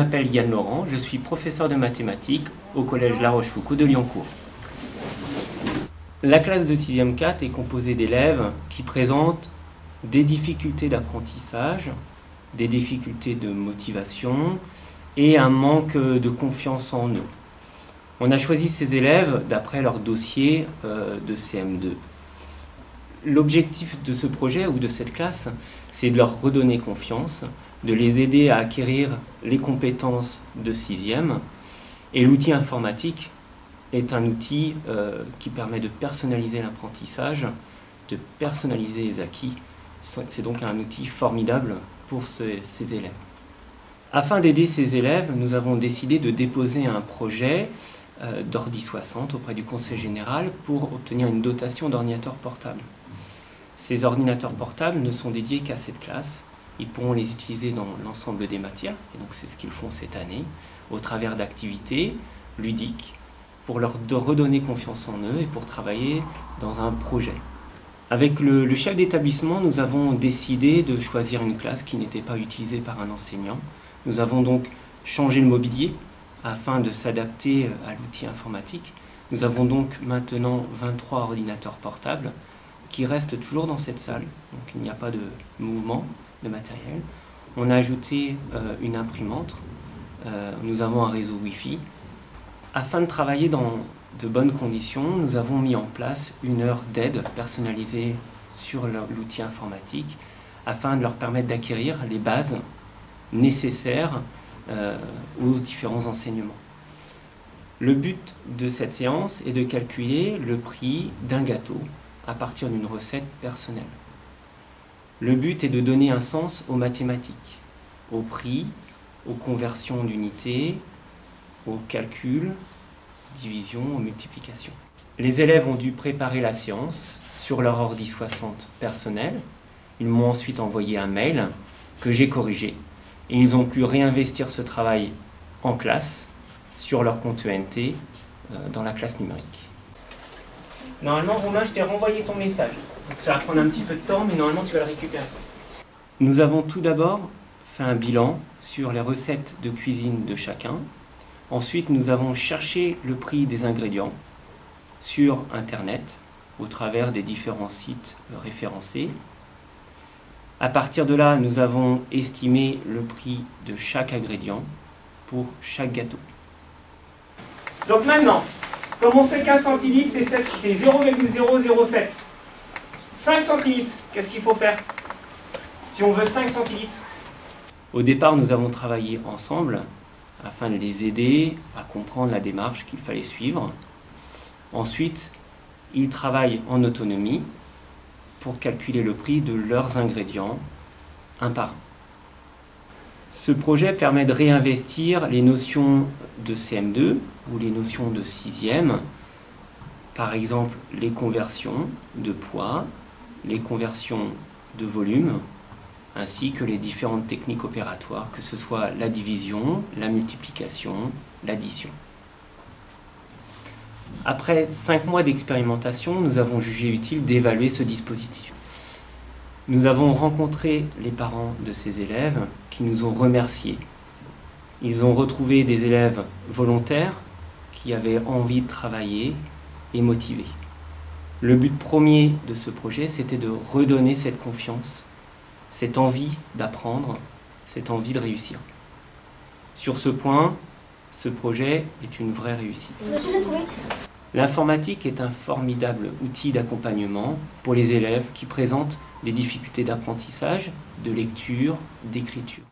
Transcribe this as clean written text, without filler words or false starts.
m'appelle Yann Laurent, je suis professeur de mathématiques au collège La Rochefoucauld de Liancourt. La classe de 6e 4 est composée d'élèves qui présentent des difficultés d'apprentissage, des difficultés de motivation et un manque de confiance en eux. On a choisi ces élèves d'après leur dossier de CM2. L'objectif de ce projet ou de cette classe, c'est de leur redonner confiance, de les aider à acquérir les compétences de 6e. Et l'outil informatique est un outil qui permet de personnaliser l'apprentissage, de personnaliser les acquis. C'est donc un outil formidable pour ces élèves. Afin d'aider ces élèves, nous avons décidé de déposer un projet d'Ordi 60 auprès du Conseil général pour obtenir une dotation d'ordinateurs portables. Ces ordinateurs portables ne sont dédiés qu'à cette classe. Ils pourront les utiliser dans l'ensemble des matières, et donc c'est ce qu'ils font cette année, au travers d'activités ludiques, pour leur redonner confiance en eux et pour travailler dans un projet. Avec le chef d'établissement, nous avons décidé de choisir une classe qui n'était pas utilisée par un enseignant. Nous avons donc changé le mobilier afin de s'adapter à l'outil informatique. Nous avons donc maintenant 23 ordinateurs portables qui restent toujours dans cette salle. Donc il n'y a pas de mouvement de matériel. On a ajouté une imprimante. Nous avons un réseau Wi-Fi. Afin de travailler dans de bonnes conditions, nous avons mis en place une heure d'aide personnalisée sur l'outil informatique afin de leur permettre d'acquérir les bases nécessaires aux différents enseignements. Le but de cette séance est de calculer le prix d'un gâteau à partir d'une recette personnelle. Le but est de donner un sens aux mathématiques, au prix, aux conversions d'unités, aux calculs, division, aux multiplications. Les élèves ont dû préparer la séance sur leur ordi 60 personnel. Ils m'ont ensuite envoyé un mail que j'ai corrigé et ils ont pu réinvestir ce travail en classe sur leur compte ENT dans la classe numérique. Normalement, Romain, je t'ai renvoyé ton message. Donc ça va prendre un petit peu de temps, mais normalement, tu vas le récupérer. Nous avons tout d'abord fait un bilan sur les recettes de cuisine de chacun. Ensuite, nous avons cherché le prix des ingrédients sur Internet, au travers des différents sites référencés. À partir de là, nous avons estimé le prix de chaque ingrédient pour chaque gâteau. Donc maintenant, comme on sait qu'un centilitre, c'est 0,007. 5 centilitres, qu'est-ce qu'il faut faire si on veut 5 centilitres? Au départ, nous avons travaillé ensemble afin de les aider à comprendre la démarche qu'il fallait suivre. Ensuite, ils travaillent en autonomie pour calculer le prix de leurs ingrédients un par un. Ce projet permet de réinvestir les notions de CM2 ou les notions de 6e, par exemple les conversions de poids, les conversions de volume, ainsi que les différentes techniques opératoires, que ce soit la division, la multiplication, l'addition. Après 5 mois d'expérimentation, nous avons jugé utile d'évaluer ce dispositif. Nous avons rencontré les parents de ces élèves qui nous ont remerciés. Ils ont retrouvé des élèves volontaires qui avaient envie de travailler et motivés. Le but premier de ce projet, c'était de redonner cette confiance, cette envie d'apprendre, cette envie de réussir. Sur ce point, ce projet est une vraie réussite. L'informatique est un formidable outil d'accompagnement pour les élèves qui présentent des difficultés d'apprentissage, de lecture, d'écriture.